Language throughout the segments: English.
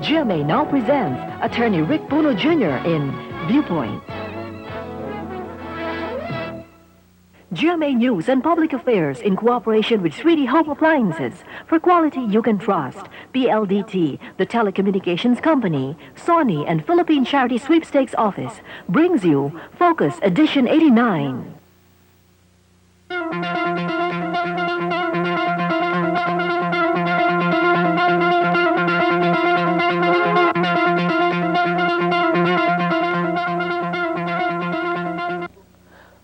GMA now presents Attorney Rick Puno Jr. in Viewpoint. GMA News and Public Affairs in cooperation with 3D Home Appliances for quality you can trust. PLDT, the telecommunications company, Sony and Philippine Charity Sweepstakes Office brings you Focus Edition 89.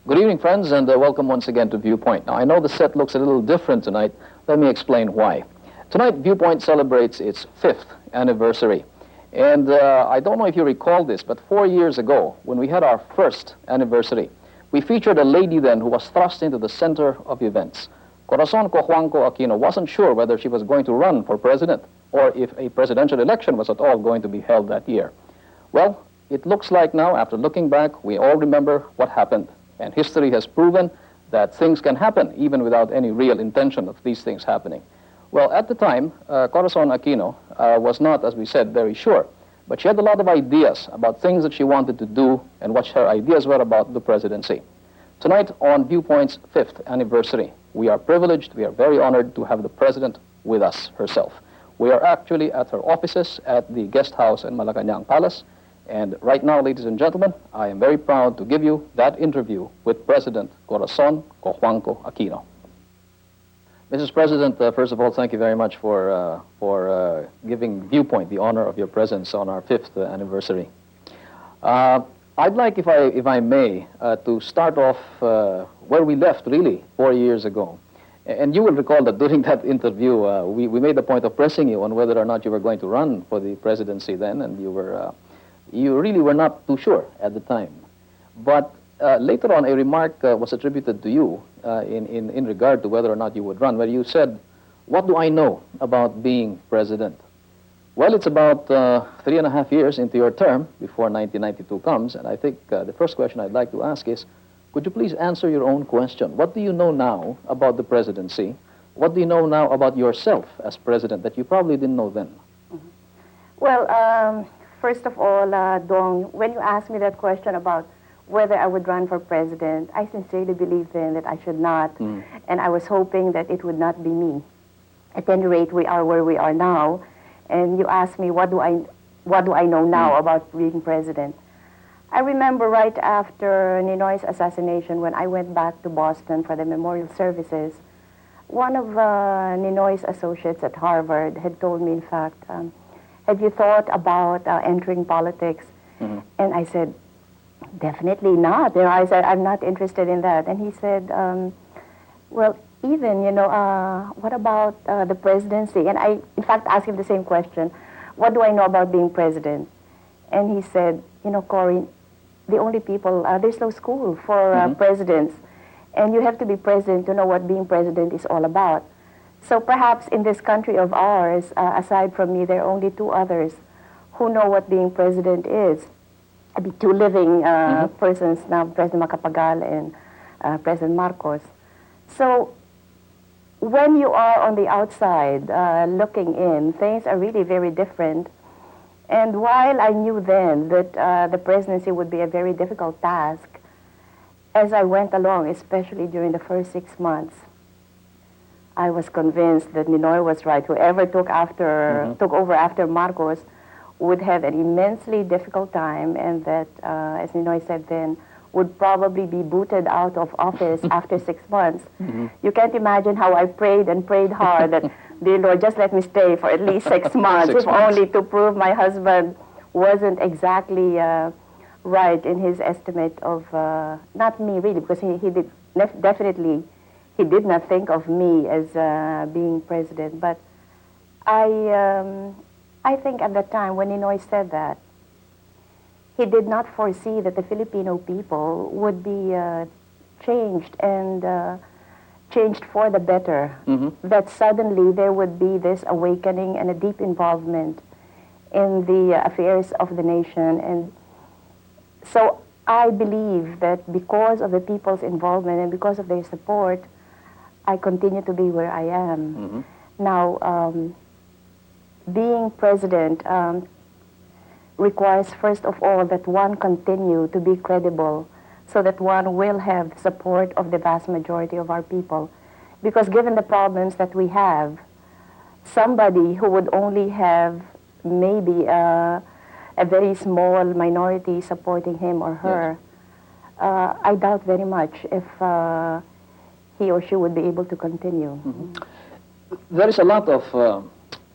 Good evening, friends, and welcome once again to Viewpoint. Now, I know the set looks a little different tonight. Let me explain why. Tonight, Viewpoint celebrates its 5th anniversary. And I don't know if you recall this, but 4 years ago, when we had our first anniversary, we featured a lady then who was thrust into the center of events. Corazon Aquino wasn't sure whether she was going to run for president or if a presidential election was at all going to be held that year. Well, it looks like now, after looking back, we all remember what happened. And history has proven that things can happen even without any real intention of these things happening. Well, at the time, Corazon Aquino was not, as we said, very sure. But she had a lot of ideas about things that she wanted to do and what her ideas were about the presidency. Tonight, on Viewpoint's 5th anniversary, we are privileged, we are very honored to have the president with us herself. We are actually at her offices at the guest house in Malacanang Palace. And right now, ladies and gentlemen, I am very proud to give you that interview with President Corazon Aquino. Mrs. President, first of all, thank you very much for giving Viewpoint the honor of your presence on our 5th anniversary. I'd like, if I may, to start off where we left, really, 4 years ago. And you will recall that during that interview, we made a point of pressing you on whether or not you were going to run for the presidency then, and you really were not too sure at the time. But later on, a remark was attributed to you in regard to whether or not you would run, where you said, "What do I know about being president?" Well, it's about 3.5 years into your term before 1992 comes, and I think the first question I'd like to ask is, could you please answer your own question? What do you know now about the presidency? What do you know now about yourself as president that you probably didn't know then? Mm-hmm. Well, first of all, Dong, when you asked me that question about whether I would run for president, I sincerely believed then that I should not, and I was hoping that it would not be me. At any rate, we are where we are now, and you asked me, what do I know now about being president? I remember right after Ninoy's assassination, when I went back to Boston for the memorial services, one of Ninoy's associates at Harvard had told me, in fact, have you thought about entering politics? Mm-hmm. And I said, definitely not. You know, I said, I'm not interested in that. And he said, well, even, what about the presidency? And I, in fact, asked him the same question. What do I know about being president? And he said, Cory, the only people, there's no school for presidents. And you have to be president to know what being president is all about. So perhaps in this country of ours, aside from me, there are only 2 others who know what being president is. The 2 living persons now, President Macapagal and President Marcos. So when you are on the outside looking in, things are really very different. And while I knew then that the presidency would be a very difficult task, as I went along, especially during the first 6 months, I was convinced that Ninoy was right. Whoever took over after Marcos would have an immensely difficult time, and that, as Ninoy said then, would probably be booted out of office after 6 months. You can't imagine how I prayed and prayed hard that, dear Lord, just let me stay for at least 6 months, if only to prove my husband wasn't exactly right in his estimate of, not me really, because he did definitely. He did not think of me as being president, but I think at that time when Ninoy said that, he did not foresee that the Filipino people would be changed and changed for the better. That suddenly there would be this awakening and a deep involvement in the affairs of the nation. And so I believe that because of the people's involvement and because of their support, I continue to be where I am. Now, being president requires, first of all, that one continue to be credible so that one will have the support of the vast majority of our people. Because given the problems that we have, somebody who would only have maybe a very small minority supporting him or her, I doubt very much if he or she would be able to continue. There is a lot of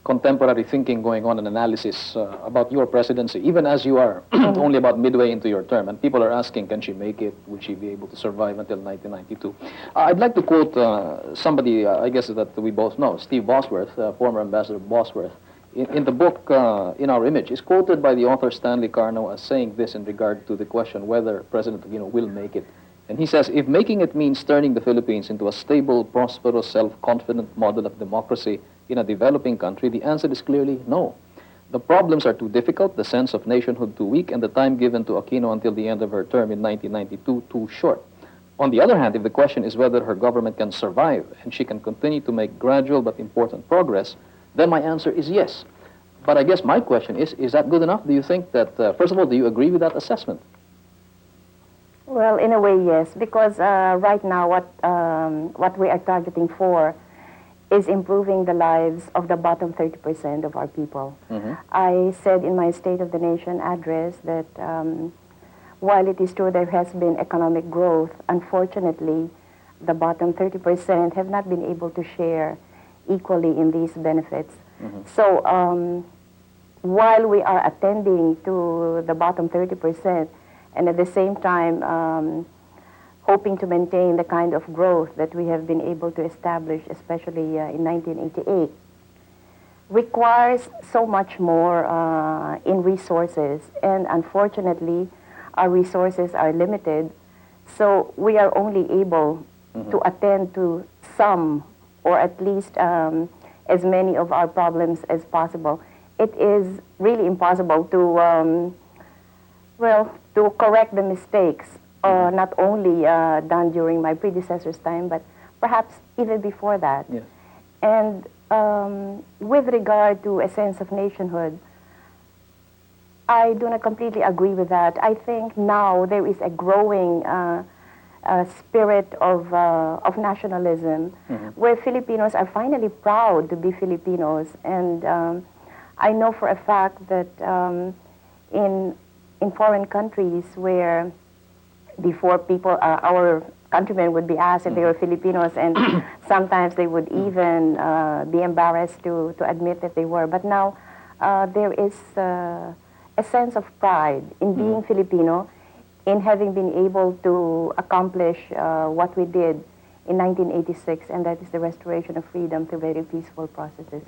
contemporary thinking going on and analysis about your presidency, even as you are only about midway into your term, and people are asking, can she make it? Would she be able to survive until 1992? I'd like to quote somebody, I guess that we both know, Steve Bosworth, former Ambassador Bosworth. In the book, In Our Image, is quoted by the author Stanley Carno as saying this in regard to the question whether President Aquino will make it. And he says, if making it means turning the Philippines into a stable, prosperous, self-confident model of democracy in a developing country, the answer is clearly no. The problems are too difficult, the sense of nationhood too weak, and the time given to Aquino until the end of her term in 1992 too short. On the other hand, if the question is whether her government can survive and she can continue to make gradual but important progress, then my answer is yes. But I guess my question is that good enough? Do you think that, first of all, do you agree with that assessment? Well, in a way, yes, because right now what we are targeting for is improving the lives of the bottom 30% of our people. I said in my State of the Nation address that while it is true there has been economic growth, unfortunately, the bottom 30% have not been able to share equally in these benefits. So while we are attending to the bottom 30%, and at the same time hoping to maintain the kind of growth that we have been able to establish, especially in 1988, requires so much more in resources. And unfortunately, our resources are limited, so we are only able to attend to some, or at least as many of our problems as possible. It is really impossible to to correct the mistakes, not only done during my predecessor's time, but perhaps even before that. Yes. And with regard to a sense of nationhood, I do not completely agree with that. I think now there is a growing spirit of nationalism, where Filipinos are finally proud to be Filipinos. And I know for a fact that in foreign countries where before people, our countrymen would be asked if they were Filipinos, and sometimes they would even be embarrassed to admit that they were. But now there is a sense of pride in being Filipino, in having been able to accomplish what we did in 1986, and that is the restoration of freedom through very peaceful processes.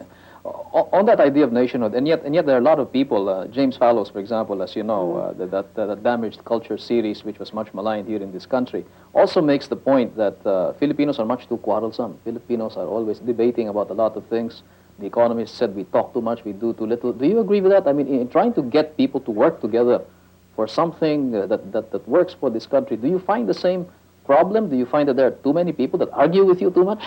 On that idea of nationhood, and yet there are a lot of people, James Fallows, for example, as you know, that Damaged Culture series, which was much maligned here in this country, also makes the point that Filipinos are much too quarrelsome. Filipinos are always debating about a lot of things. The economist said we talk too much, we do too little. Do you agree with that? I mean, in trying to get people to work together for something that works for this country, do you find the same problem? Do you find that there are too many people that argue with you too much?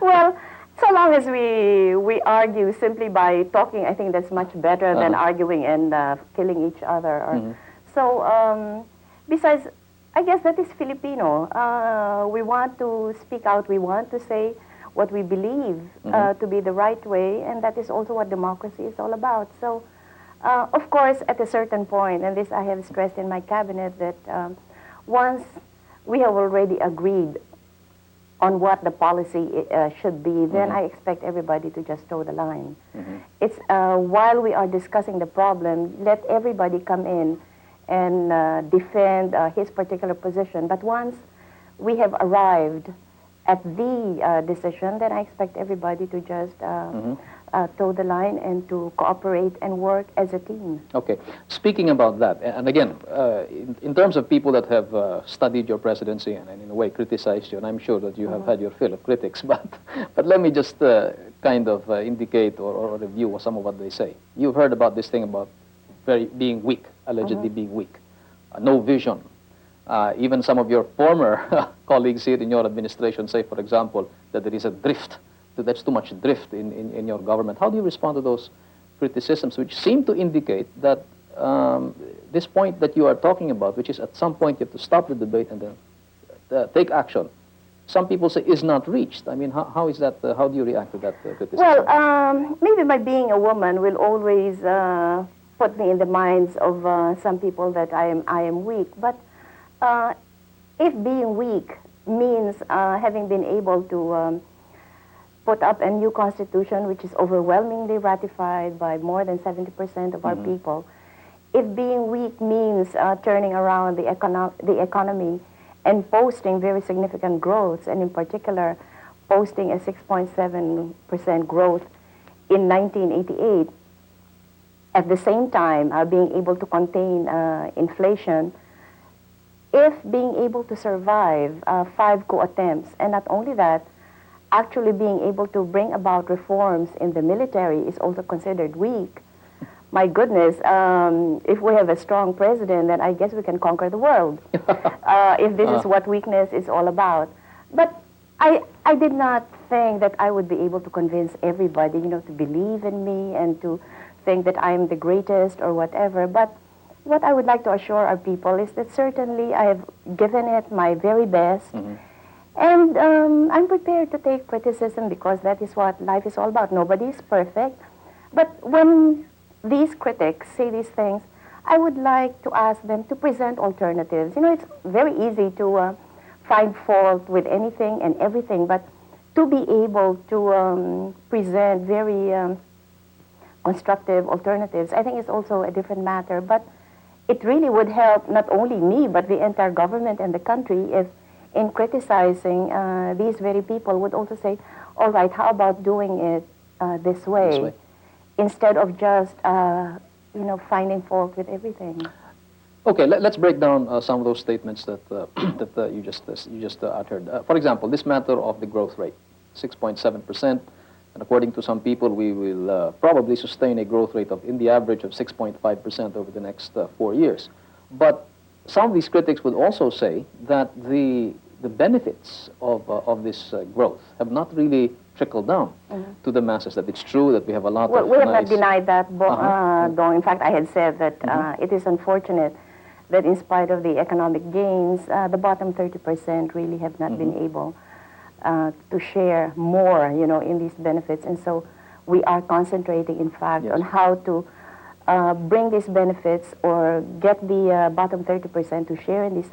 Well, so long as we argue simply by talking, I think that's much better than arguing and killing each other. So, besides, I guess that is Filipino. We want to speak out, we want to say what we believe to be the right way, and that is also what democracy is all about. So, of course, at a certain point, and this I have stressed in my cabinet, that once we have already agreed on what the policy should be, then I expect everybody to just toe the line. It's while we are discussing the problem, let everybody come in and defend his particular position. But once we have arrived at the decision, then I expect everybody to just toe the line and to cooperate and work as a team. Okay. Speaking about that, and again, in terms of people that have studied your presidency and in a way criticized you, and I'm sure that you have had your fill of critics, but let me just kind of indicate or review some of what they say. You've heard about this thing about being weak, allegedly being weak, no vision. Even some of your former colleagues here in your administration say, for example, that there is a drift that's too much drift in your government. How do you respond to those criticisms, which seem to indicate that this point that you are talking about, which is at some point you have to stop the debate and then take action, some people say is not reached. I mean, how is that? How do you react to that criticism? Well, maybe my being a woman will always put me in the minds of some people that I am weak. But if being weak means having been able to put up a new constitution which is overwhelmingly ratified by more than 70% of our people, if being weak means turning around the economy and posting very significant growth, and in particular posting a 6.7% growth in 1988, at the same time being able to contain inflation, if being able to survive 5 coup attempts, and not only that, actually being able to bring about reforms in the military is also considered weak, my goodness, if we have a strong president, then I guess we can conquer the world, if this is what weakness is all about. But I did not think that I would be able to convince everybody, you know, to believe in me and to think that I'm the greatest or whatever. But what I would like to assure our people is that certainly I have given it my very best. And I'm prepared to take criticism because that is what life is all about. Nobody is perfect. But when these critics say these things, I would like to ask them to present alternatives. You know, it's very easy to find fault with anything and everything, but to be able to present very constructive alternatives, I think is also a different matter. But it really would help not only me, but the entire government and the country if in criticizing these very people would also say, all right, how about doing it this way? Instead of just, you know, finding fault with everything. Okay, let's break down some of those statements that you just uttered. For example, this matter of the growth rate, 6.7%, and according to some people, we will probably sustain a growth rate of, in the average, of 6.5% over the next 4 years. But some of these critics would also say that the benefits of this growth have not really trickled down to the masses, that it's true that we have a lot of we have nice... not denied that, though. In fact, I had said that it is unfortunate that in spite of the economic gains, the bottom 30% really have not been able to share more, you know, in these benefits. And so we are concentrating, in fact, on how to bring these benefits or get the bottom 30% to share in these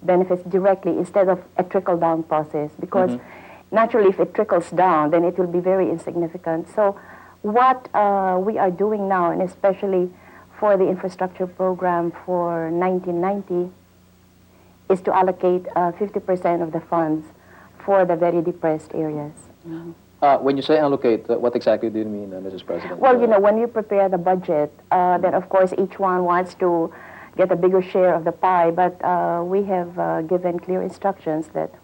benefits directly instead of a trickle-down process. Because naturally, if it trickles down, then it will be very insignificant. So what we are doing now, and especially for the infrastructure program for 1990, is to allocate 50% of the funds for the very depressed areas. When you say allocate, what exactly do you mean, Mrs. President? Well, you know, when you prepare the budget, then of course each one wants to get a bigger share of the pie, but we have given clear instructions that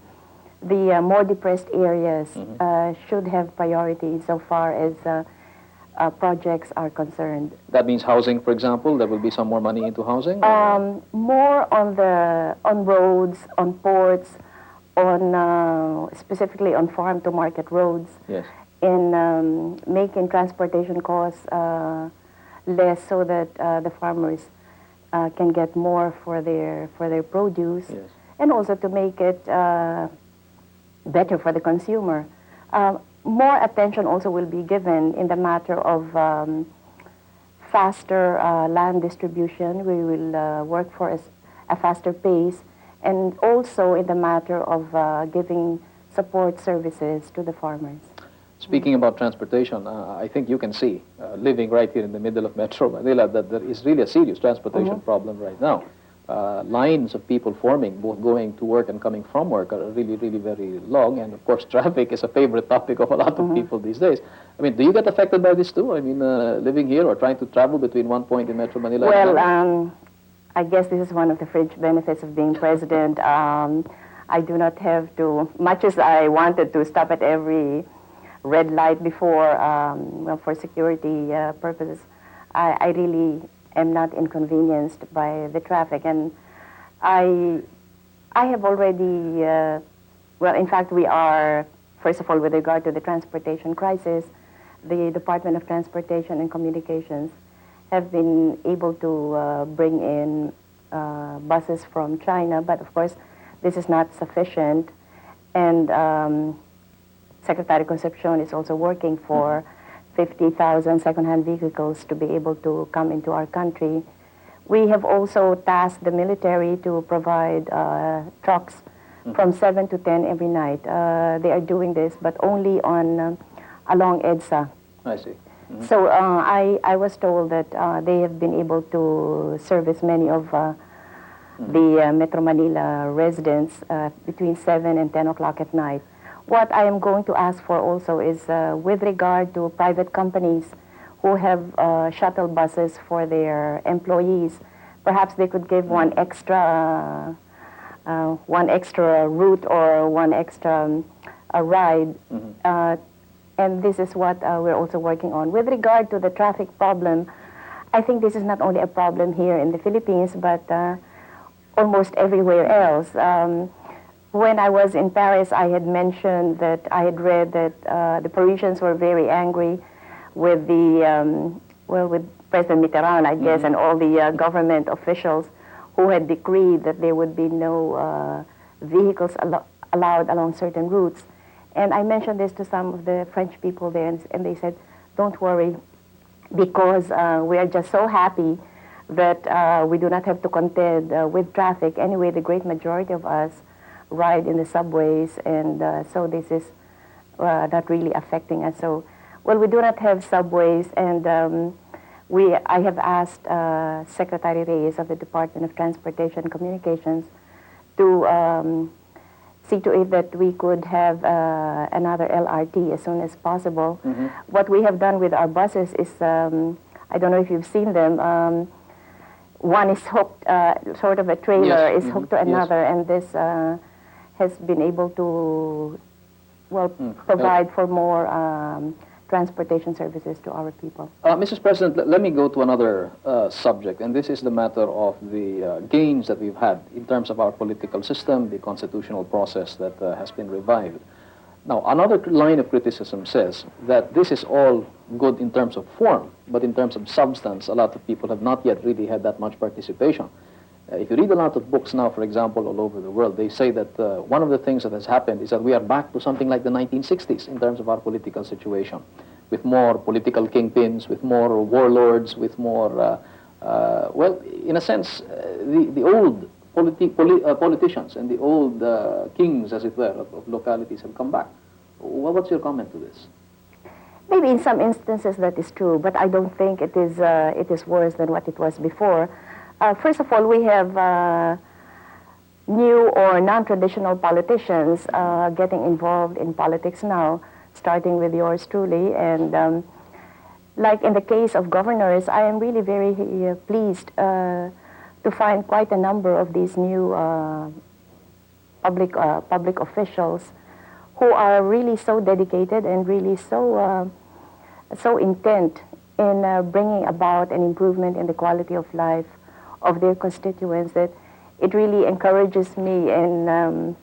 the more depressed areas should have priority insofar as projects are concerned. That means housing, for example. There will be some more money into housing? More on roads, on ports, on specifically on farm-to-market roads. Yes. In making transportation costs less so that the farmers can get more for their produce, and also to make it better for the consumer. More attention also will be given in the matter of faster land distribution. We will work for a faster pace, and also in the matter of giving support services to the farmers. Speaking about transportation, I think you can see, living right here in the middle of Metro Manila, that there is really a serious transportation problem right now. Lines of people forming, both going to work and coming from work, are really, really very long. And of course, traffic is a favorite topic of a lot of people these days. I mean, do you get affected by this too? I mean, living here or trying to travel between one point in Metro Manila? Well, I guess this is one of the fringe benefits of being president. I do not have to, much as I wanted to stop at every red light before, well, for security purposes, I really am not inconvenienced by the traffic. And I have already, well, in fact, we are first of all, with regard to the transportation crisis, the Department of Transportation and Communications have been able to bring in buses from China, but of course, this is not sufficient. And Secretary Concepcion is also working for 50,000 second-hand vehicles to be able to come into our country. We have also tasked the military to provide trucks from 7 to 10 every night. They are doing this, but only on along EDSA. I see. So I was told that they have been able to service many of the Metro Manila residents between 7 and 10 o'clock at night. What I am going to ask for also is with regard to private companies who have shuttle buses for their employees, perhaps they could give one extra route or one extra ride. And this is what we're also working on. With regard to the traffic problem, I think this is not only a problem here in the Philippines, but almost everywhere else. When I was in Paris, I had mentioned that I had read that the Parisians were very angry with with President Mitterrand, I guess, and all the government officials who had decreed that there would be no vehicles allowed along certain routes. And I mentioned this to some of the French people there, and they said, don't worry, because we are just so happy that we do not have to contend with traffic. Anyway, the great majority of us ride in the subways, and so this is not really affecting us. So, well, we do not have subways, and I have asked Secretary Reyes of the Department of Transportation and Communications to see to it that we could have another LRT as soon as possible. What we have done with our buses is, I don't know if you've seen them, one is hooked, sort of a trailer is hooked to another, and this has been able to, well, provide for more transportation services to our people. Mrs. President, let me go to another subject, and this is the matter of the gains that we've had in terms of our political system, the constitutional process that has been revived. Now, another line of criticism says that this is all good in terms of form, but in terms of substance, a lot of people have not yet really had that much participation. If you read a lot of books now, for example, all over the world, they say that one of the things that has happened is that we are back to something like the 1960s in terms of our political situation, with more political kingpins, with more warlords, with more, well, in a sense, the old politicians and the old kings, as it were, of localities have come back. What's your comment to this? Maybe in some instances that is true, but I don't think it is worse than what it was before. First of all, we have new or non-traditional politicians getting involved in politics now, starting with yours truly. And like in the case of governors, I am really very pleased to find quite a number of these new public officials who are really so dedicated and really so intent in bringing about an improvement in the quality of life of their constituents, that it really encourages me and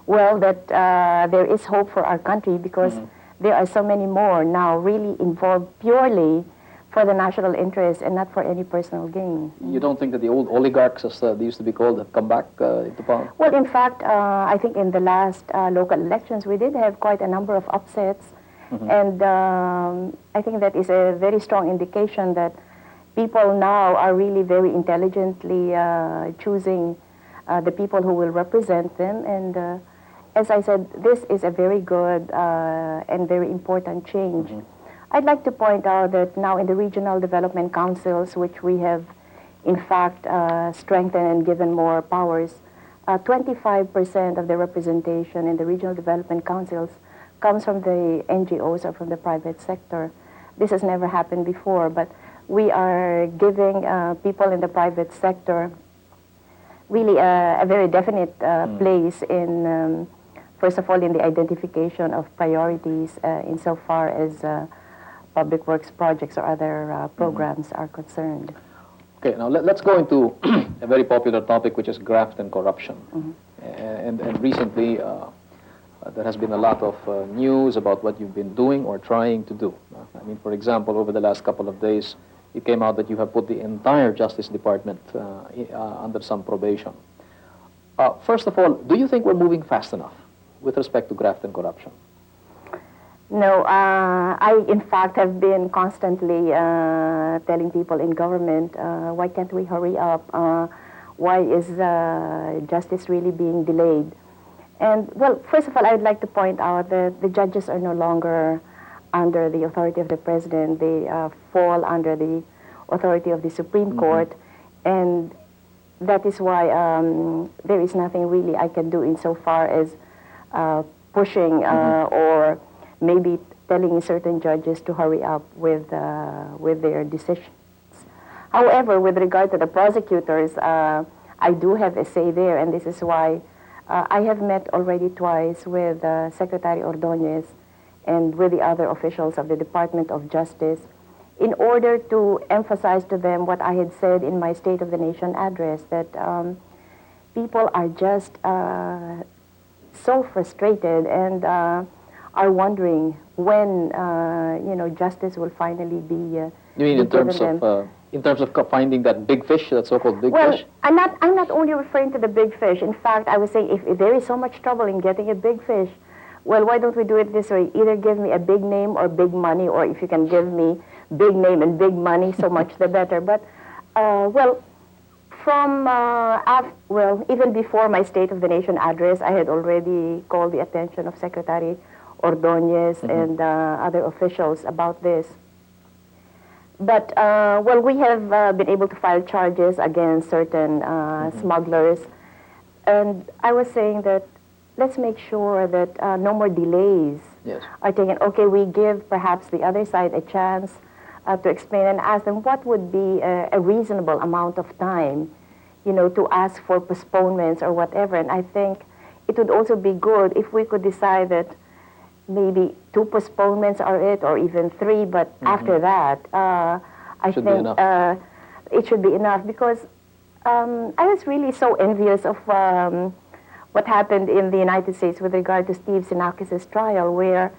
well, that there is hope for our country, because there are so many more now really involved purely for the national interest and not for any personal gain. You don't think that the old oligarchs, as they used to be called, have come back into power? Well, in fact, I think in the last local elections, we did have quite a number of upsets. And I think that is a very strong indication that people now are really very intelligently choosing the people who will represent them. And as I said, this is a very good and very important change. I'd like to point out that now in the regional development councils, which we have in fact strengthened and given more powers, 25% of the representation in the regional development councils comes from the NGOs or from the private sector. This has never happened before, but we are giving people in the private sector really a very definite place in, first of all, in the identification of priorities insofar as public works projects or other programs are concerned. Okay, now let's go into a very popular topic, which is graft and corruption. And recently, there has been a lot of news about what you've been doing or trying to do. I mean, for example, over the last couple of days, it came out that you have put the entire Justice Department under some probation. First of all, do you think we're moving fast enough with respect to graft and corruption? No, I in fact have been constantly telling people in government, why can't we hurry up? Why is justice really being delayed? And well, first of all, I'd like to point out that the judges are no longer under the authority of the president. They fall under the authority of the Supreme Court, and that is why there is nothing really I can do insofar as pushing or maybe telling certain judges to hurry up with their decisions. However, with regard to the prosecutors, I do have a say there, and this is why I have met already twice with Secretary Ordonez and with the other officials of the Department of Justice in order to emphasize to them what I had said in my State of the Nation address, that people are just so frustrated and are wondering when justice will finally be You mean in terms of finding that big fish, that so-called big well, fish? I'm not only referring to the big fish. In fact, I was saying if there is so much trouble in getting a big fish, well, why don't we do it this way? Either give me a big name or big money, or if you can give me big name and big money, so much the better. But, well, even before my State of the Nation address, I had already called the attention of Secretary Ordonez and other officials about this. But, well, we have been able to file charges against certain smugglers. And I was saying that let's make sure that no more delays are taken. Okay, we give perhaps the other side a chance to explain and ask them what would be a reasonable amount of time, to ask for postponements or whatever. And I think it would also be good if we could decide that maybe 2 postponements are it, or even 3, but after that, I think it should be enough, because I was really so envious of what happened in the United States with regard to Steve Sinakis' trial, where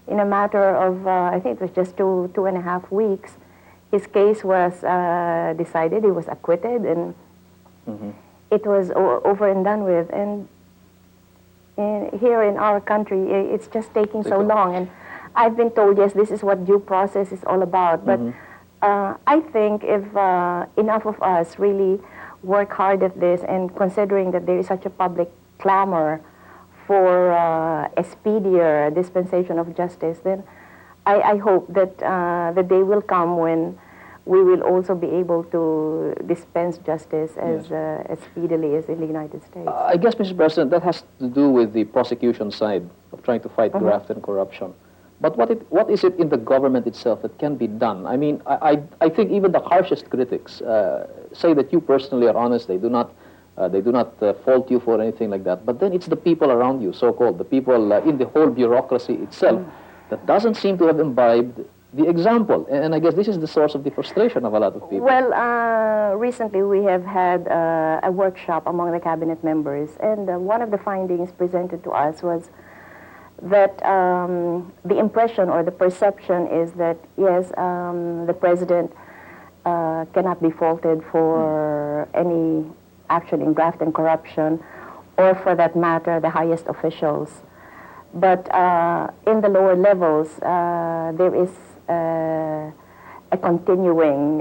in a matter of, I think it was just 2.5 weeks, his case was decided, he was acquitted, and it was over and done with. And here in our country, it's just taking so long. And I've been told, yes, this is what due process is all about. But I think if enough of us really work hard at this, and considering that there is such a public clamor for a speedier dispensation of justice, then I hope that the day will come when we will also be able to dispense justice as speedily as in the United States. I guess, Mr. President, that has to do with the prosecution side of trying to fight graft and corruption. But what is it in the government itself that can be done? I mean, I think even the harshest critics say that you personally are honest. They do not fault you for anything like that. But then it's the people around you, so-called, the people in the whole bureaucracy itself that doesn't seem to have imbibed the example. And I guess this is the source of the frustration of a lot of people. Well, recently we have had a workshop among the cabinet members, and one of the findings presented to us was that the impression or the perception is that, yes, the president cannot be faulted for any action in graft and corruption, or for that matter, the highest officials. But in the lower levels, there is a continuing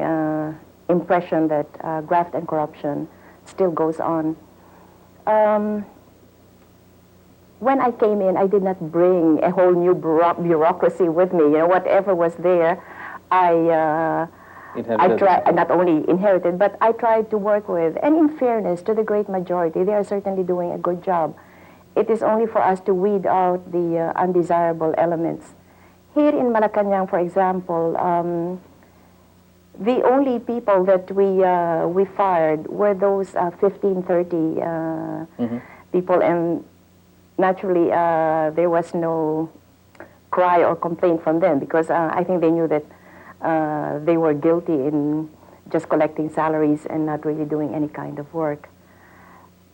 impression that graft and corruption still goes on. When I came in, I did not bring a whole new bureaucracy with me. Whatever was there, I tried, not only inherited, but I tried to work with. And in fairness to the great majority, they are certainly doing a good job. It is only for us to weed out the undesirable elements. Here in Malacanang, for example, the only people that we fired were those 15, 30 people, and naturally there was no cry or complaint from them, because I think they knew that they were guilty in just collecting salaries and not really doing any kind of work.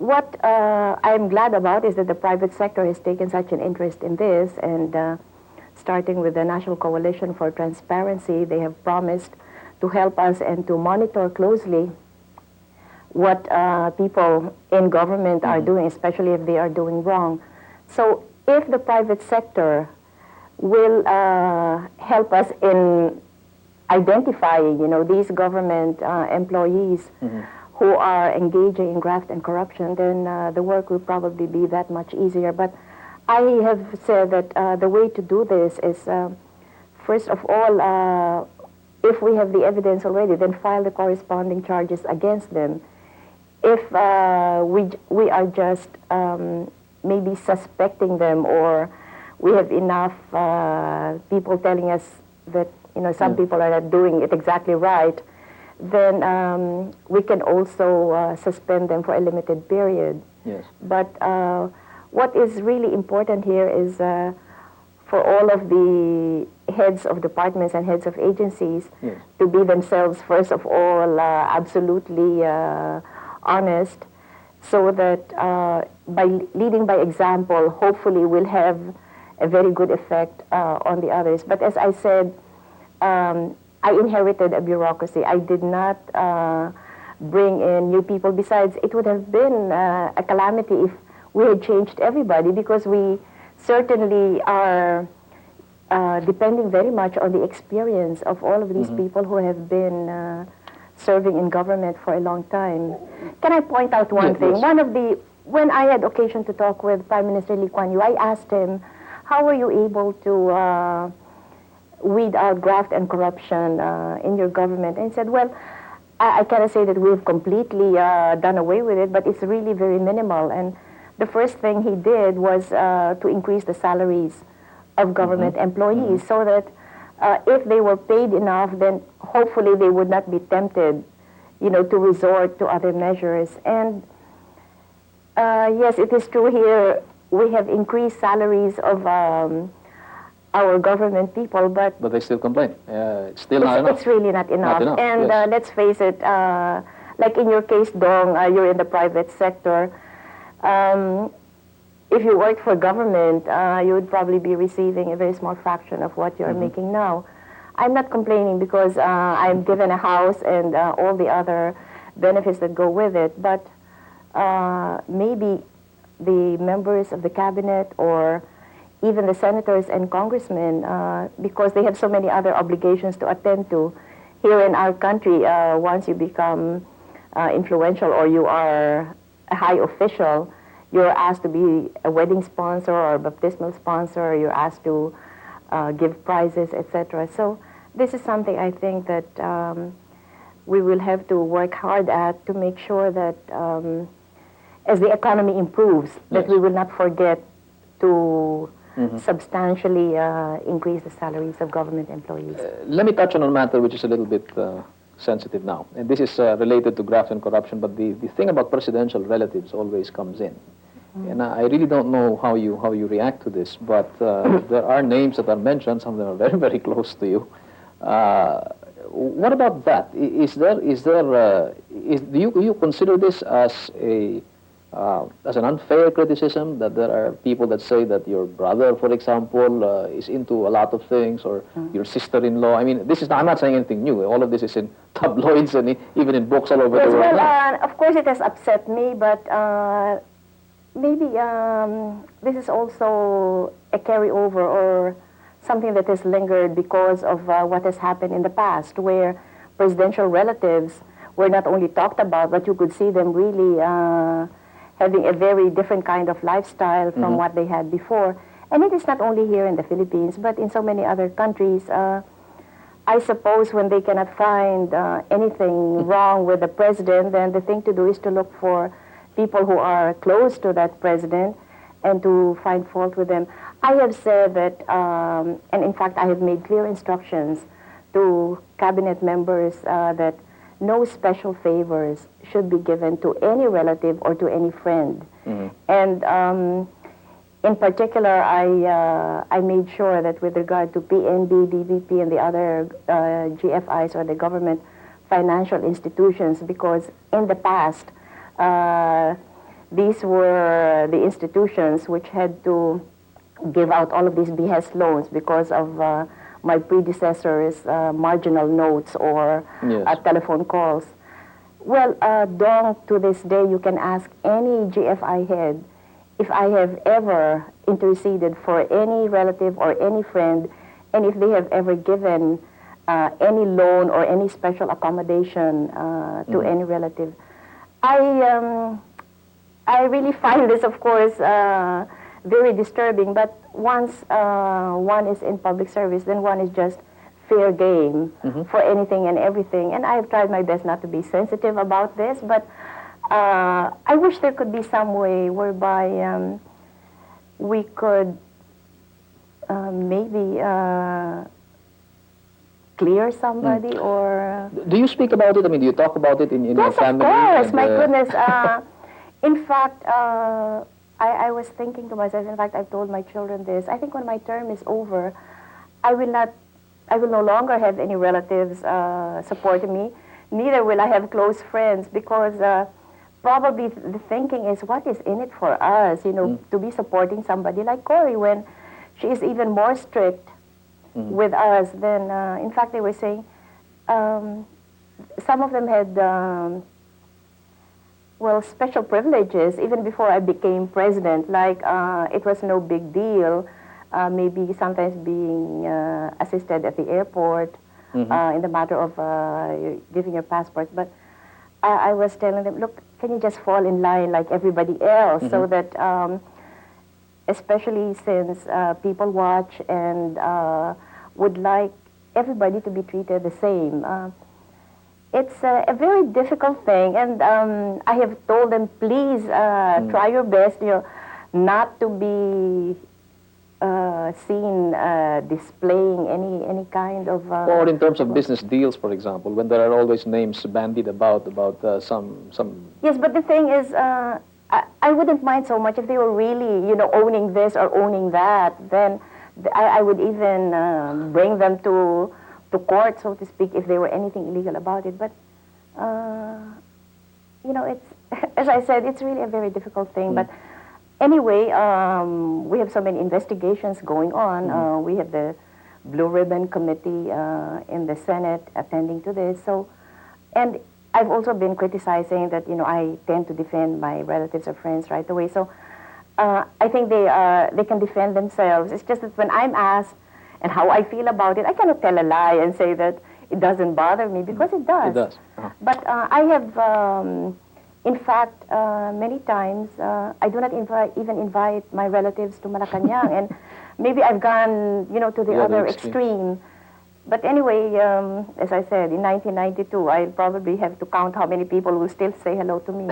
what I'm glad about is that the private sector has taken such an interest in this, and starting with the National Coalition for Transparency, they have promised to help us and to monitor closely what people in government are doing, especially if they are doing wrong. So if the private sector will help us in identifying, these government employees who are engaging in graft and corruption, then the work will probably be that much easier. But I have said that the way to do this is, first of all, if we have the evidence already, then file the corresponding charges against them. If we are just maybe suspecting them, or we have enough people telling us that some people are not doing it exactly right, then we can also suspend them for a limited period. Yes. But what is really important here is for all of the heads of departments and heads of agencies to be themselves, first of all, absolutely honest, so that by leading by example, hopefully we'll have a very good effect on the others. But as I said, I inherited a bureaucracy. I did not bring in new people. Besides, it would have been a calamity if we had changed everybody, because we certainly are depending very much on the experience of all of these people who have been serving in government for a long time. Can I point out one thing? Yes. When I had occasion to talk with Prime Minister Lee Kuan Yew, I asked him, how were you able to weed out graft and corruption in your government? And he said, well, I cannot say that we've completely done away with it, but it's really very minimal. And the first thing he did was to increase the salaries of government employees, so that if they were paid enough, then hopefully they would not be tempted, to resort to other measures. And yes, it is true here, we have increased salaries of our government people, but they still complain. It's still not enough. It's really not enough. Not enough, And yes. Let's face it, like in your case, Dong, you're in the private sector. If you worked for government, you would probably be receiving a very small fraction of what you're making now. I'm not complaining because I'm given a house and all the other benefits that go with it, but maybe the members of the cabinet or even the senators and congressmen, because they have so many other obligations to attend to. Here in our country, once you become influential or you are a high official, you're asked to be a wedding sponsor or a baptismal sponsor, you're asked to give prizes, etc. So this is something I think that we will have to work hard at to make sure that as the economy improves, that we will not forget to substantially increase the salaries of government employees. Let me touch on a matter which is a little bit sensitive now. And this is related to graft and corruption, but the thing about presidential relatives always comes in. And I really don't know how you react to this, but there are names that are mentioned, some of them are very, very close to you. What about that? Do you consider this as an unfair criticism, that there are people that say that your brother, for example, is into a lot of things, or your sister-in-law? I mean, I'm not saying anything new. All of this is in tabloids and even in books all over the world. Well, of course it has upset me, but maybe this is also a carryover or something that has lingered because of what has happened in the past, where presidential relatives were not only talked about, but you could see them really having a very different kind of lifestyle from what they had before. And it is not only here in the Philippines, but in so many other countries. I suppose when they cannot find anything wrong with the president, then the thing to do is to look for people who are close to that president and to find fault with them. I have said that, and in fact I have made clear instructions to cabinet members that no special favors should be given to any relative or to any friend. And in particular, I made sure that with regard to PNB, DVP, and the other GFIs or the government financial institutions, because in the past, these were the institutions which had to give out all of these behest loans because of my predecessor's marginal notes or Yes. telephone calls. Well, Dong, to this day, you can ask any GFI head if I have ever interceded for any relative or any friend, and if they have ever given any loan or any special accommodation to any relative. I really find this, of course, very disturbing, but once one is in public service, then one is just fair game for anything and everything. And I have tried my best not to be sensitive about this, but I wish there could be some way whereby we could maybe clear somebody or... Do you speak about it? I mean, do you talk about it in your Yes, family? of course. And, My goodness. In fact, I was thinking to myself, in fact, I've told my children this, I think when my term is over, I will no longer have any relatives supporting me, neither will I have close friends, because probably the thinking is, what is in it for us, you know, to be supporting somebody like Cory when she is even more strict with us than, in fact, they were saying, some of them had, well, special privileges even before I became president, like it was no big deal, maybe sometimes being assisted at the airport in the matter of giving your passport. But I was telling them, look, can you just fall in line like everybody else, so that, especially since people watch and would like everybody to be treated the same. It's a very difficult thing, and I have told them, please try your best, you know, not to be seen displaying any kind of... or in terms of business deals, for example, when there are always names bandied about some... Yes, but the thing is, I wouldn't mind so much if they were really, you know, owning this or owning that. Then I would even bring them to court, so to speak, if there were anything illegal about it. But, you know, it's, as I said, it's really a very difficult thing. But anyway, we have so many investigations going on. We have the Blue Ribbon Committee in the Senate attending to this. So, and I've also been criticizing that, you know, I tend to defend my relatives or friends right away. So I think they can defend themselves. It's just that when I'm asked and how I feel about it, I cannot tell a lie and say that it doesn't bother me, because it does. It does. But I have, in fact, many times, I do not even invite my relatives to Malacanang, and maybe I've gone, you know, to the other extreme. But anyway, as I said, in 1992, I probably have to count how many people will still say hello to me.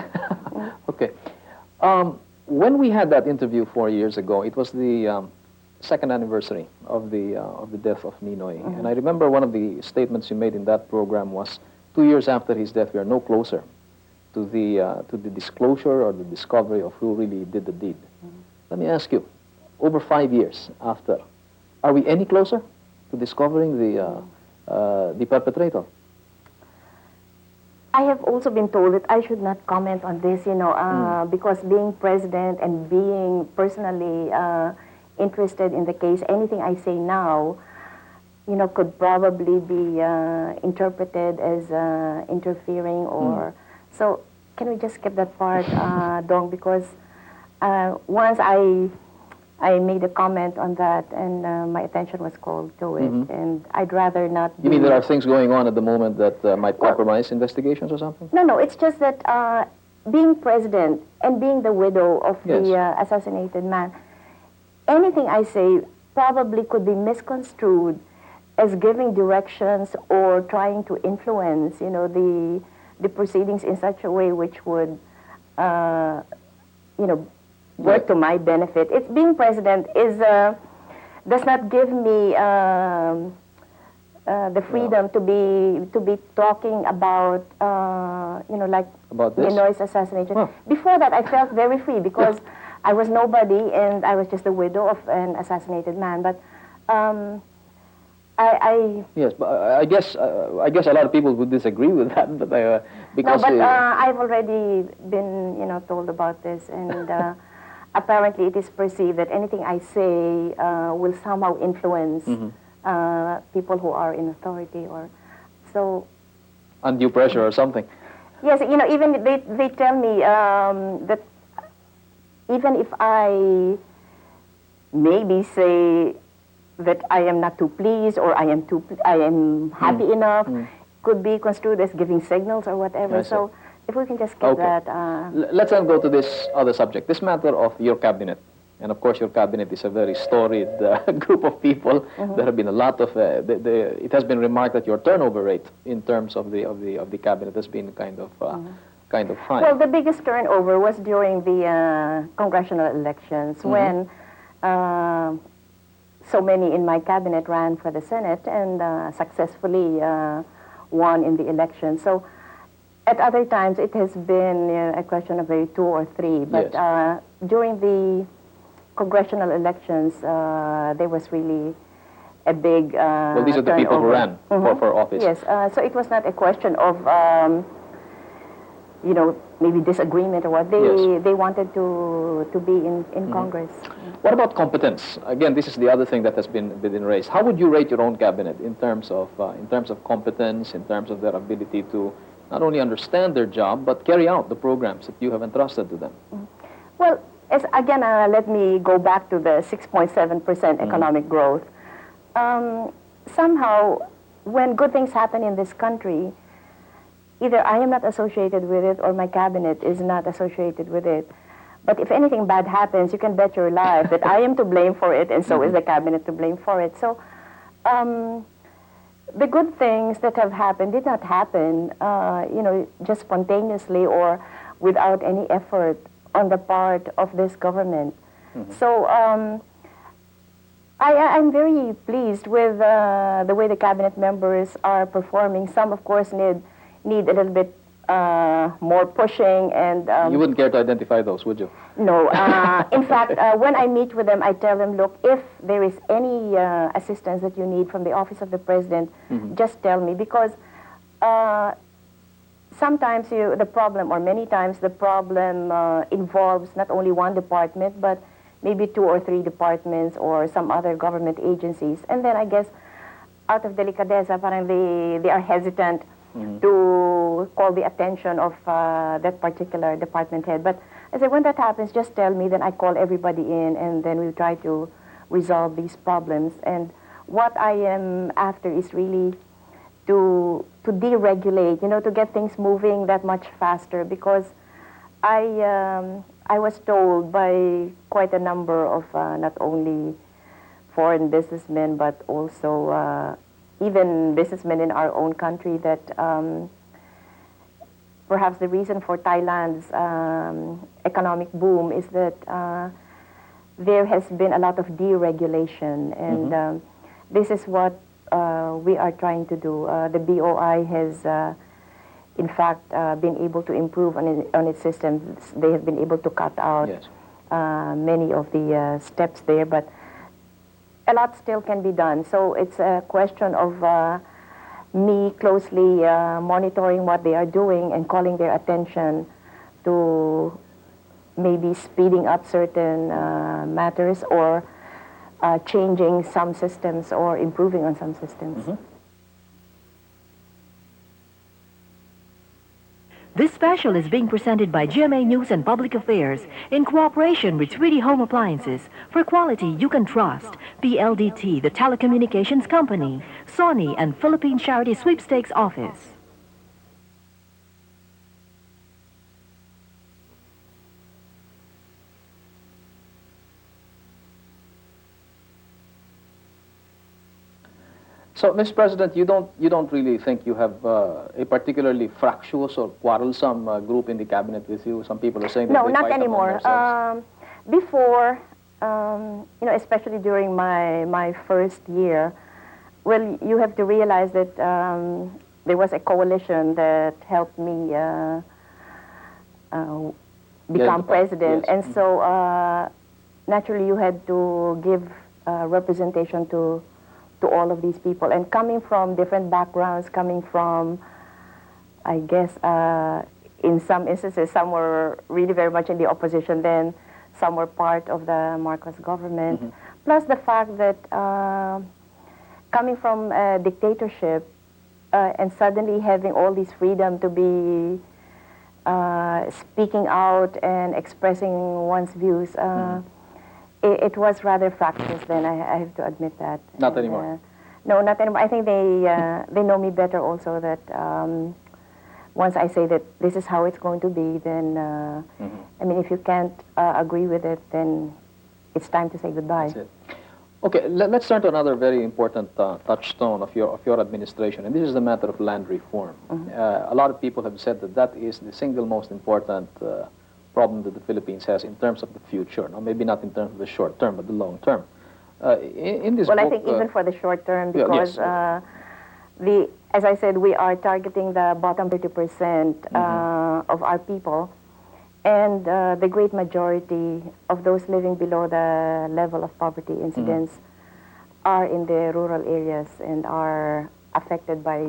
Okay. When we had that interview 4 years ago, it was the second anniversary of the death of Ninoy. And I remember one of the statements you made in that program was, 2 years after his death, we are no closer to the disclosure or the discovery of who really did the deed. Let me ask you, over 5 years after, are we any closer to discovering the perpetrator? I have also been told that I should not comment on this, you know, because being president and being personally interested in the case, anything I say now, you know, could probably be interpreted as interfering or... So can we just skip that part, Dong, because once I made a comment on that, and my attention was called to it, and I'd rather not... You mean there are things going on at the moment that might compromise investigations or something? No, it's just that being president and being the widow of the assassinated man, anything I say probably could be misconstrued as giving directions or trying to influence, you know, the proceedings in such a way which would, you know, work to my benefit. It's being president is does not give me the freedom to be talking about you know, like Ninoy's assassination. Before that, I felt very free because I was nobody and I was just the widow of an assassinated man. But yes, but I guess a lot of people would disagree with that. But Because no, but I've already been, told about this, and apparently it is perceived that anything I say will somehow influence people who are in authority, or so. undue pressure or something. Yes, even they tell me that even if I maybe say that I am not too pleased or I am happy enough, could be construed as giving signals or whatever. So if we can just get that. Let's then go to this other subject, this matter of your cabinet. And of course, your cabinet is a very storied group of people. There have been a lot of. It has been remarked that your turnover rate in terms of the cabinet has been kind of high. Well, the biggest turnover was during the congressional elections when so many in my cabinet ran for the Senate and successfully won in the election. So at other times it has been a question of maybe 2 or 3, but during the congressional elections, there was really a big well, these are the people who ran for office. Yes, so it was not a question of, maybe disagreement or what. They wanted to be in Congress. What about competence? Again, this is the other thing that has been raised. How would you rate your own cabinet in terms of competence, in terms of their ability to not only understand their job, but carry out the programs that you have entrusted to them? Well, again, let me go back to the 6.7% economic growth. Somehow, when good things happen in this country, either I am not associated with it or my cabinet is not associated with it. But if anything bad happens, you can bet your life that I am to blame for it, and so is the cabinet to blame for it. So the good things that have happened did not happen, just spontaneously or without any effort on the part of this government. So I'm very pleased with the way the cabinet members are performing. Some, of course, need a little bit more pushing, and you wouldn't care to identify those, would you? No. In fact, when I meet with them, I tell them, look, if there is any assistance that you need from the Office of the President, just tell me, because sometimes the problem, or many times the problem involves not only one department, but maybe 2 or 3 departments or some other government agencies. And then I guess out of delicadeza, parang they are hesitant to call the attention of that particular department head. But I said, when that happens, just tell me, then I call everybody in, and then we try to resolve these problems. And what I am after is really to deregulate, to get things moving that much faster, because I was told by quite a number of not only foreign businessmen, but also even businessmen in our own country, that perhaps the reason for Thailand's economic boom is that there has been a lot of deregulation, and this is what we are trying to do. The BOI has, in fact, been able to improve on its systems. They have been able to cut out many of the steps there, but a lot still can be done. So it's a question of me closely monitoring what they are doing and calling their attention to maybe speeding up certain matters, or changing some systems or improving on some systems. This special is being presented by GMA News and Public Affairs in cooperation with 3D Home Appliances. For quality you can trust, PLDT, the telecommunications company, Sony, and Philippine Charity Sweepstakes Office. So, Mr. President, you don't really think you have a particularly fractious or quarrelsome group in the cabinet with you? Some people are saying that no, they not fight among anymore. themselves. Before, especially during my first year, well, you have to realize that there was a coalition that helped me become president, and so naturally you had to give representation to all of these people, and coming from different backgrounds, coming from I guess in some instances, some were really very much in the opposition, then some were part of the Marcos government. Plus the fact that coming from a dictatorship and suddenly having all this freedom to be speaking out and expressing one's views, it was rather fractious then, I have to admit that. Not anymore? No, not anymore. I think they know me better also, that once I say that this is how it's going to be, then, I mean, if you can't agree with it, then it's time to say goodbye. That's it. Okay, let's turn to another very important touchstone of your administration, and this is the matter of land reform. A lot of people have said that that is the single most important problem that the Philippines has in terms of the future. Now, maybe not in terms of the short term, but the long term. In this well, book, I think even for the short term, because yes. as I said, we are targeting the bottom 30% of our people, and the great majority of those living below the level of poverty incidence are in the rural areas and are affected by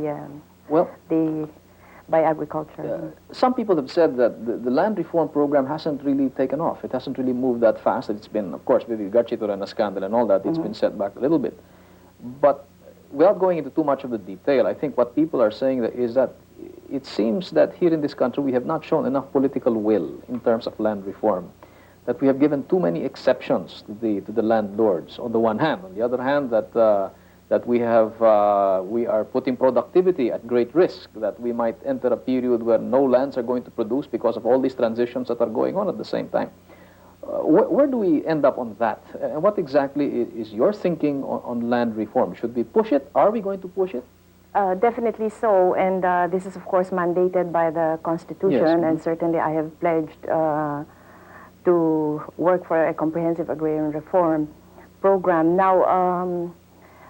by agriculture. Some people have said that the land reform program hasn't really taken off. It hasn't really moved that fast. It's been, of course, with the Garchitorena scandal and all that, it's been set back a little bit. But without going into too much of the detail, I think what people are saying is that it seems that here in this country we have not shown enough political will in terms of land reform, that we have given too many exceptions to the landlords on the one hand. On the other hand, that we are putting productivity at great risk, that we might enter a period where no lands are going to produce because of all these transitions that are going on at the same time. Where do we end up on that? And what exactly is your thinking on land reform? Should we push it? Are we going to push it? Definitely so, and this is of course mandated by the Constitution, Yes. and certainly I have pledged to work for a comprehensive agrarian reform program. Now,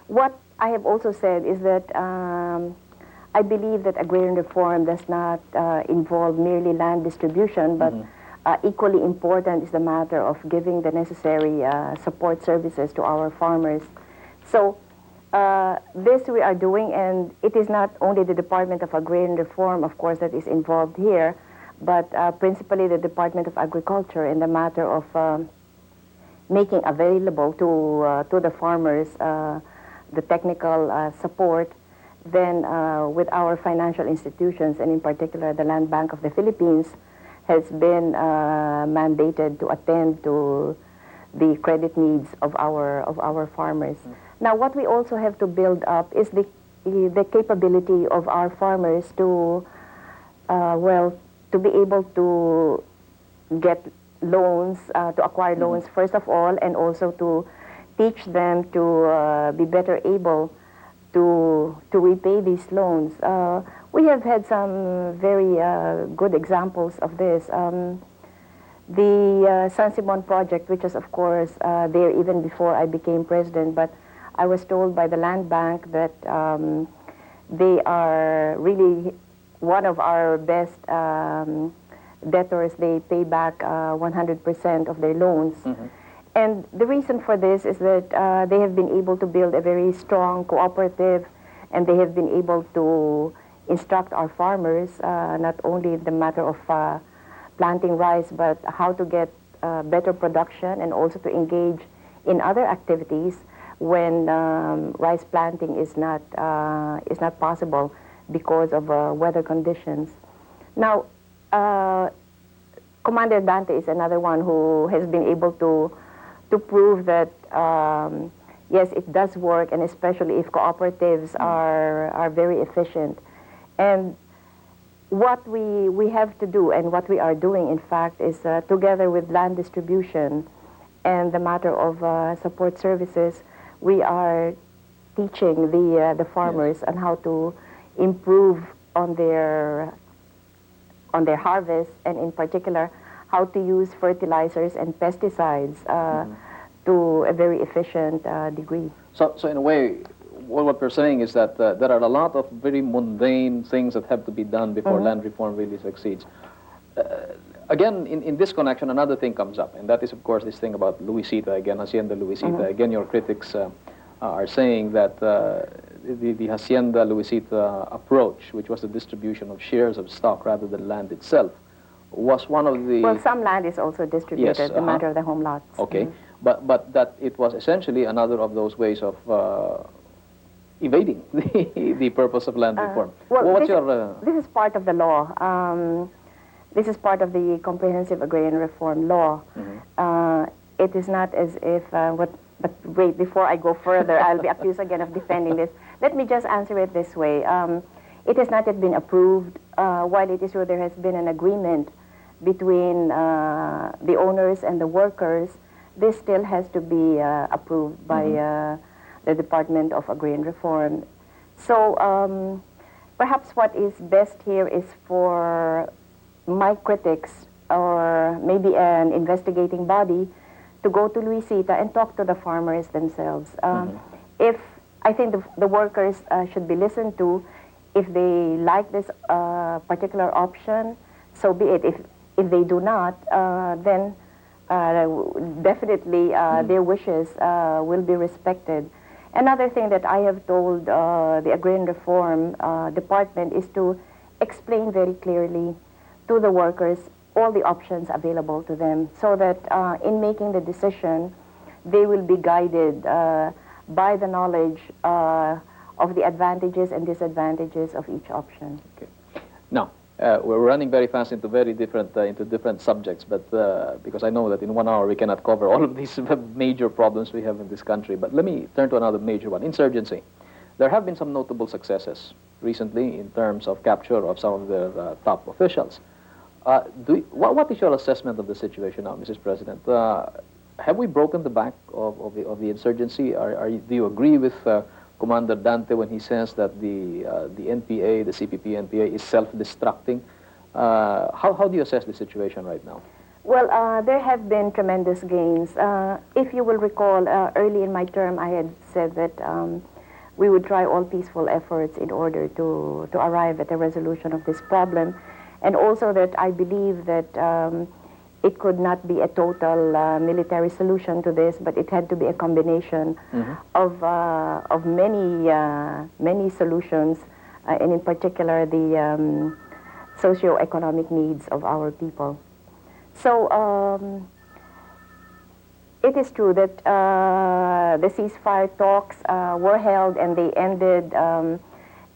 what I have also said is that I believe that agrarian reform does not involve merely land distribution, but equally important is the matter of giving the necessary support services to our farmers. So this we are doing, and it is not only the Department of Agrarian Reform, of course, that is involved here, but principally the Department of Agriculture in the matter of making available to the farmers the technical support. Then with our financial institutions, and in particular the Land Bank of the Philippines, has been mandated to attend to the credit needs of our farmers. Now, what we also have to build up is the capability of our farmers to, to be able to get loans, to acquire loans first of all, and also to teach them to be better able to repay these loans. We have had some very good examples of this. The San Simon project, which is of course there even before I became president, but I was told by the Land Bank that they are really one of our best debtors. They pay back 100% of their loans. And the reason for this is that they have been able to build a very strong cooperative, and they have been able to instruct our farmers, not only in the matter of planting rice, but how to get better production, and also to engage in other activities when rice planting is not possible because of weather conditions. Now, Commander Dante is another one who has been able to prove that yes, it does work, and especially if cooperatives are very efficient. And what we have to do, and what we are doing, in fact, is together with land distribution and the matter of support services, we are teaching the farmers on how to improve on their harvest, and in particular how to use fertilizers and pesticides to a very efficient degree. So in a way, what we're saying is that there are a lot of very mundane things that have to be done before land reform really succeeds. Again, in this connection, another thing comes up, and that is, of course, this thing about Luisita, again, Hacienda Luisita. Again, your critics are saying that the Hacienda Luisita approach, which was the distribution of shares of stock rather than land itself, was one of the... Well, some land is also distributed, Yes, the matter of the home lots. Okay, but that it was essentially another of those ways of evading the purpose of land reform. Well, What's this is part of the law. This is part of the Comprehensive Agrarian Reform Law. It is not as if, but wait, before I go further, I'll be accused again of defending this. Let me just answer it this way. It has not yet been approved. While it is true there has been an agreement between the owners and the workers, this still has to be approved by the Department of Agrarian Reform. So perhaps what is best here is for my critics or maybe an investigating body to go to Luisita and talk to the farmers themselves. If I think the workers should be listened to, if they like this particular option, so be it. If they do not, then definitely their wishes will be respected. Another thing that I have told the Agrarian Reform Department is to explain very clearly to the workers all the options available to them, so that in making the decision, they will be guided by the knowledge of the advantages and disadvantages of each option. Okay. Now, we're running very fast into different subjects, but because I know that in 1 hour we cannot cover all of these major problems we have in this country. But let me turn to another major one: insurgency. There have been some notable successes recently in terms of capture of some of the top officials. What is your assessment of the situation now, Mrs. President? Have we broken the back of the insurgency? Do you agree with Commander Dante when he says that the NPA, the CPP NPA, is self-destructing? How do you assess the situation right now? Well, there have been tremendous gains. If you will recall, early in my term, I had said that we would try all peaceful efforts in order to arrive at a resolution of this problem, and also that I believe that it could not be a total military solution to this, but it had to be a combination of many solutions, and in particular the socio-economic needs of our people. So it is true that the ceasefire talks were held and they ended,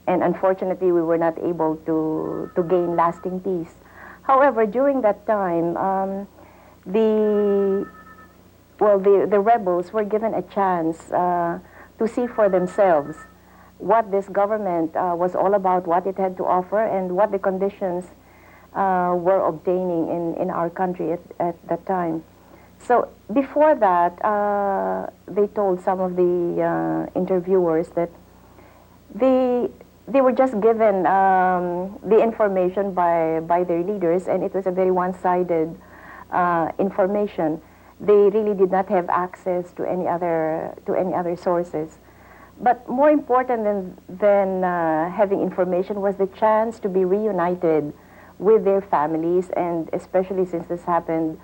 and unfortunately we were not able to gain lasting peace. However, during that time, the rebels were given a chance to see for themselves what this government was all about, what it had to offer, and what the conditions were obtaining in our country at that time. So before that, they told some of the interviewers that they were just given the information by their leaders, and it was a very one-sided information. They really did not have access to any other sources. But more important than having information was the chance to be reunited with their families, and especially since this happened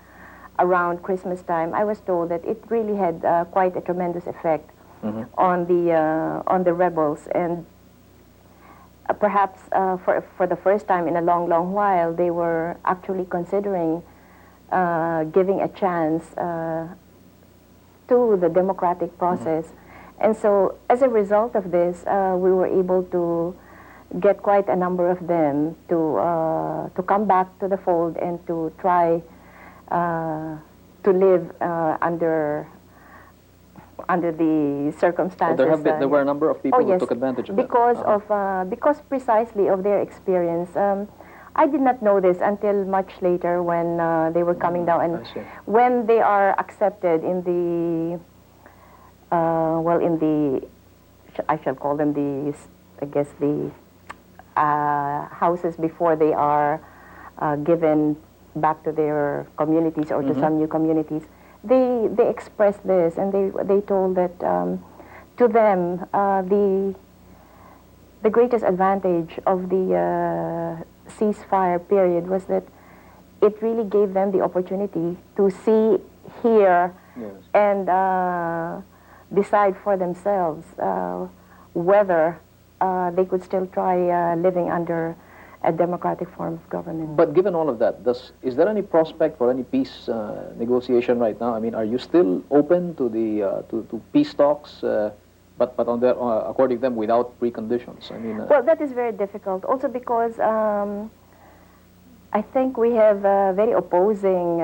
around Christmas time, I was told that it really had quite a tremendous effect on the rebels. And perhaps for the first time in a long while, they were actually considering giving a chance to the democratic process. And so as a result of this, we were able to get quite a number of them to come back to the fold and to try to live under the circumstances. There were a number of people who took advantage of that. Because precisely of their experience. I did not know this until much later when they were coming down, and when they are accepted in the I shall call them the houses before they are given back to their communities or to some new communities. They expressed this, and they told that to them the greatest advantage of the ceasefire period was that it really gave them the opportunity to see, hear, and decide for themselves whether they could still try living under a democratic form of government. But given all of that, is there any prospect for any peace negotiation right now? I mean, are you still open to the to peace talks, but on their, according to them, without preconditions? I mean, well, that is very difficult. Also because I think we have a very opposing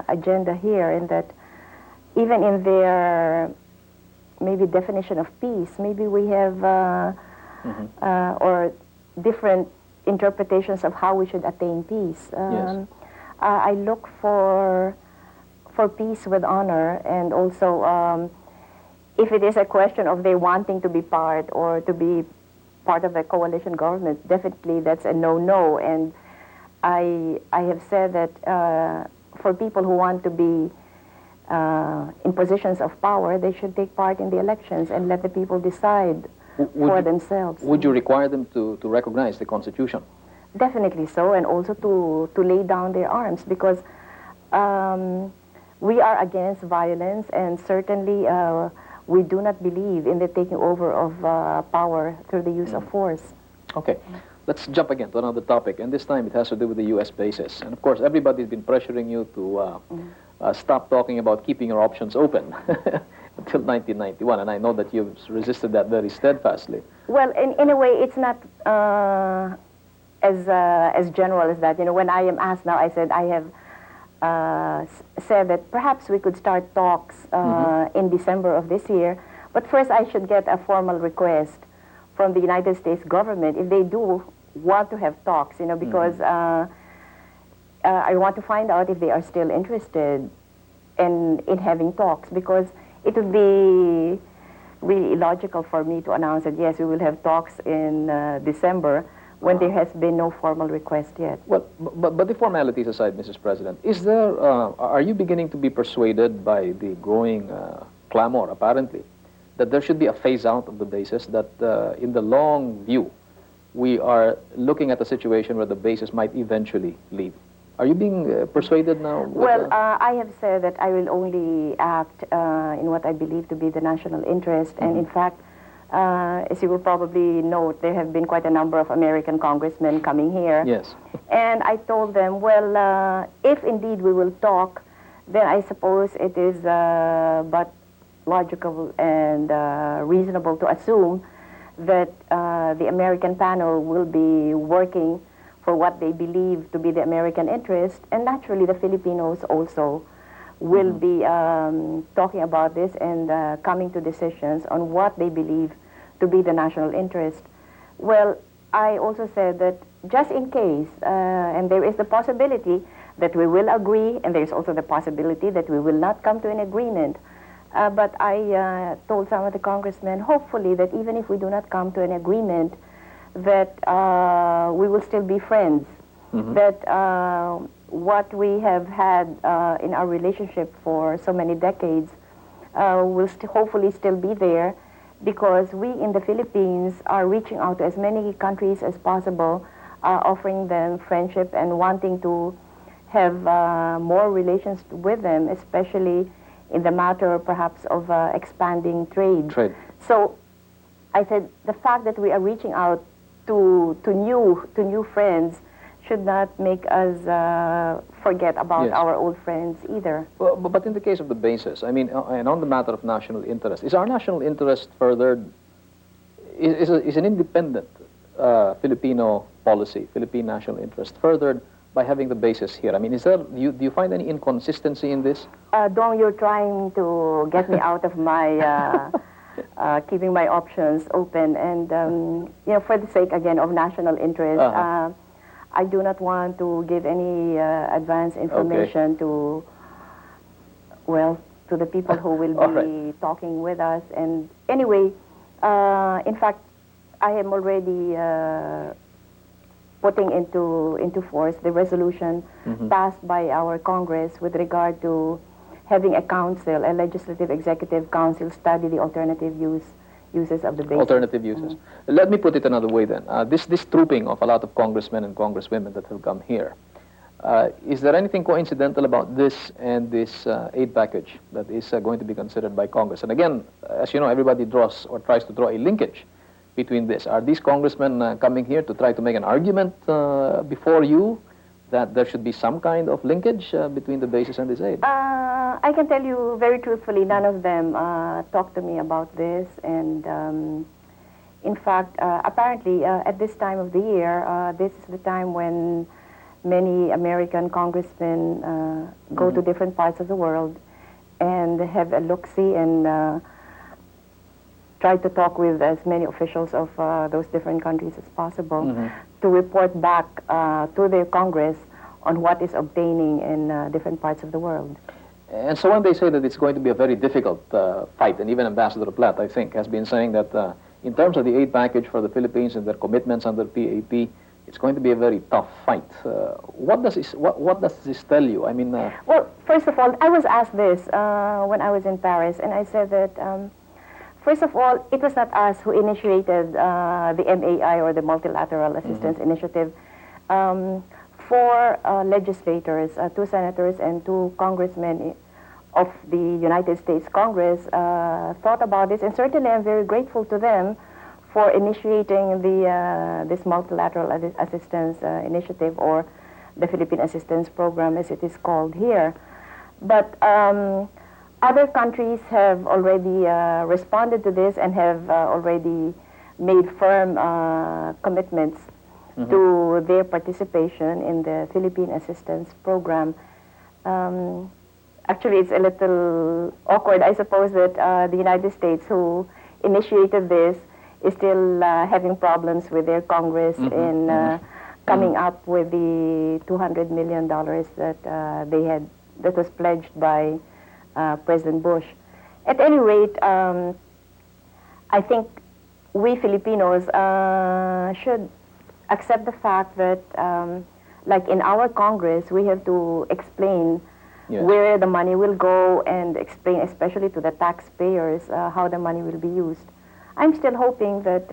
agenda here, in that even in their maybe definition of peace, maybe we have or different interpretations of how we should attain peace. Yes. I look for peace with honor, and also if it is a question of they wanting to be part or to be part of a coalition government, definitely that's a no-no. And I have said that for people who want to be in positions of power, they should take part in the elections and let the people decide for themselves. Would you require them to recognize the Constitution? Definitely so, and also to lay down their arms, because we are against violence, and certainly we do not believe in the taking over of power through the use of force. Okay, let's jump again to another topic, and this time it has to do with the U.S. bases. And of course, everybody's been pressuring you to stop talking about keeping your options open until 1991, and I know that you've resisted that very steadfastly. Well, in a way, it's not as general as that. You know, when I am asked now, I said I have said that perhaps we could start talks in December of this year, but first I should get a formal request from the United States government if they do want to have talks, you know, because I want to find out if they are still interested in having talks, because it would be really illogical for me to announce that, yes, we will have talks in December when there has been no formal request yet. Well, but the formalities aside, Mrs. President, is there, are you beginning to be persuaded by the growing clamor, apparently, that there should be a phase-out of the bases, that in the long view, we are looking at a situation where the bases might eventually leave? Are you being persuaded now? Well, I have said that I will only act in what I believe to be the national interest, and in fact, as you will probably note, there have been quite a number of American congressmen coming here. Yes. And I told them, well, if indeed we will talk, then I suppose it is but logical and reasonable to assume that the American panel will be working for what they believe to be the American interest, and naturally the Filipinos also will be talking about this and coming to decisions on what they believe to be the national interest. Well, I also said that just in case, and there is the possibility that we will agree, and there is also the possibility that we will not come to an agreement. But I told some of the congressmen, hopefully, that even if we do not come to an agreement, that we will still be friends, that what we have had in our relationship for so many decades will hopefully still be there, because we in the Philippines are reaching out to as many countries as possible, offering them friendship and wanting to have more relations with them, especially in the matter perhaps of expanding trade. So I said the fact that we are reaching out to new friends should not make us forget about our old friends either. Well, but in the case of the bases, I mean, and on the matter of national interest, is our national interest furthered, is an independent Filipino policy, Philippine national interest, furthered by having the bases here? I mean, is there, do you find any inconsistency in this? Dong, you're trying to get me out of my keeping my options open, and you know, for the sake again of national interest, I do not want to give any advance information to, well, to the people who will be talking with us. And anyway, in fact, I am already putting into force the resolution passed by our Congress with regard to having a council, a legislative executive council, study the alternative uses of the bases. Alternative uses. Let me put it another way then. This trooping of a lot of congressmen and congresswomen that have come here, Is there anything coincidental about this and this aid package that is going to be considered by Congress? And again, as you know, everybody draws or tries to draw a linkage between this. Are these congressmen coming here to try to make an argument before you that there should be some kind of linkage between the basis and this aid? I can tell you very truthfully, none of them talked to me about this. And in fact, apparently, at this time of the year, this is the time when many American congressmen go to different parts of the world and have a look-see and try to talk with as many officials of those different countries as possible to report back to their Congress on what is obtaining in different parts of the world. And so when they say that it's going to be a very difficult fight, and even Ambassador Platt, I think, has been saying that in terms of the aid package for the Philippines and their commitments under PAP, it's going to be a very tough fight. What does this tell you? I mean... Well, first of all, I was asked this when I was in Paris, and I said that, first of all, it was not us who initiated the MAI, or the Multilateral Assistance Initiative. Four legislators, 2 senators and 2 congressmen of the United States Congress thought about this, and certainly I'm very grateful to them for initiating this multilateral assistance initiative, or the Philippine Assistance Program as it is called here. But other countries have already responded to this and have already made firm commitments to their participation in the Philippine Assistance Program. Actually, it's a little awkward, I suppose, that the United States, who initiated this, is still having problems with their Congress in coming up with the $200 million that was pledged by President Bush. At any rate, I think we Filipinos should accept the fact that, like in our Congress, we have to explain where the money will go and explain, especially to the taxpayers, how the money will be used. I'm still hoping that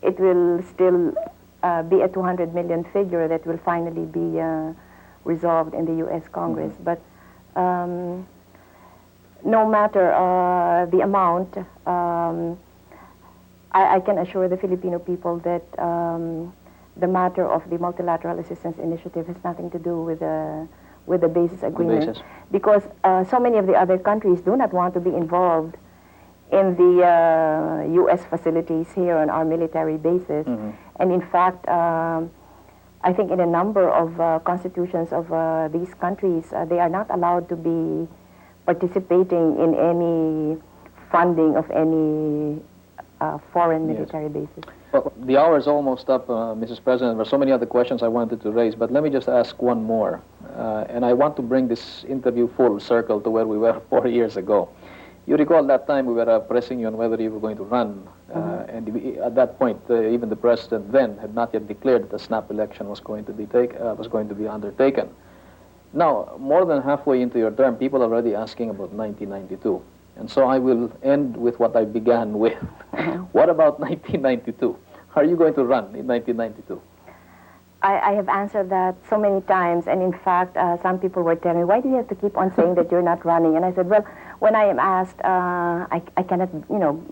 it will still be a 200 million figure that will finally be resolved in the U.S. Congress. But no matter the amount, I can assure the Filipino people that the matter of the Multilateral Assistance Initiative has nothing to do with the basis agreement, because so many of the other countries do not want to be involved in the U.S. facilities here on our military bases. And in fact, I think in a number of constitutions of these countries, they are not allowed to be participating in any funding of any foreign military bases. Well, the hour is almost up, Mrs. President. There are so many other questions I wanted to raise, but let me just ask one more. And I want to bring this interview full circle to where we were 4 years ago. You recall that time we were pressing you on whether you were going to run, and at that point, even the president then had not yet declared that the snap election was going to be undertaken. Now, more than halfway into your term, people are already asking about 1992. And so I will end with what I began with. What about 1992? Are you going to run in 1992? I have answered that so many times, and in fact, some people were telling me, why do you have to keep on saying that you're not running? And I said, well, when I am asked, I cannot,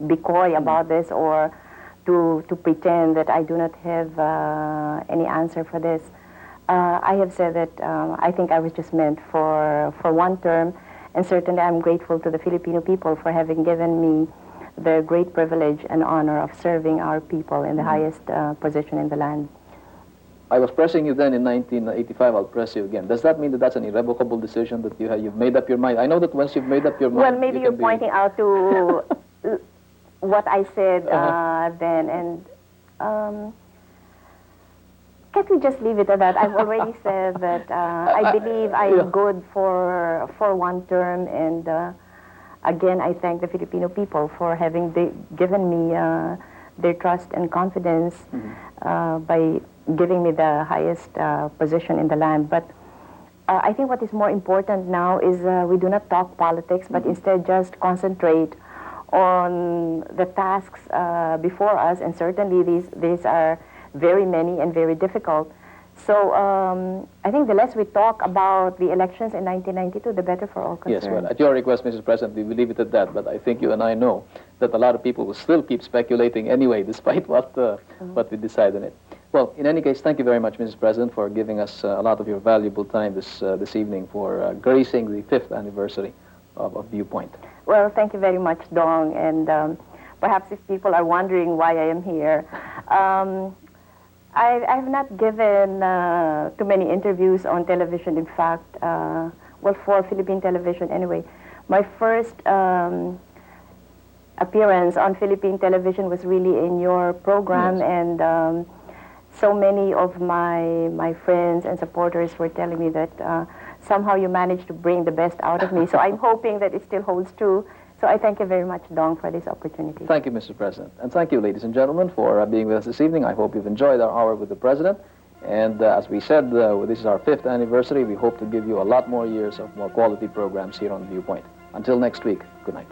be coy about this or to pretend that I do not have any answer for this. I have said that I think I was just meant for one term, and certainly I'm grateful to the Filipino people for having given me the great privilege and honor of serving our people in the highest position in the land. I was pressing you then in 1985, I'll press you again. Does that mean that that's an irrevocable decision, that you've made up your mind? I know that once you've made up your mind... Well, maybe you're pointing out to what I said then, and can't we just leave it at that? I've already said that I believe I'm good for one term, and again, I thank the Filipino people for having given me their trust and confidence by giving me the highest position in the land. But I think what is more important now is we do not talk politics, but instead just concentrate on the tasks before us, and certainly these are very many and very difficult. So I think the less we talk about the elections in 1992, the better for all concerned. Yes, well, at your request, Mrs. President, we will leave it at that. But I think you and I know that a lot of people will still keep speculating anyway, despite what we decide on it. Well, in any case, thank you very much, Mrs. President, for giving us a lot of your valuable time this evening for gracing the 5th anniversary of Viewpoint. Well, thank you very much, Dong. And perhaps if people are wondering why I am here, I've not given too many interviews on television. In fact, well, for Philippine television anyway. My first appearance on Philippine television was really in your program, yes. And so many of my friends and supporters were telling me that somehow you managed to bring the best out of me. So I'm hoping that it still holds true. So I thank you very much, Dong, for this opportunity. Thank you, Mr. President. And thank you, ladies and gentlemen, for being with us this evening. I hope you've enjoyed our hour with the President. And as we said, this is our 5th anniversary. We hope to give you a lot more years of more quality programs here on Viewpoint. Until next week, good night.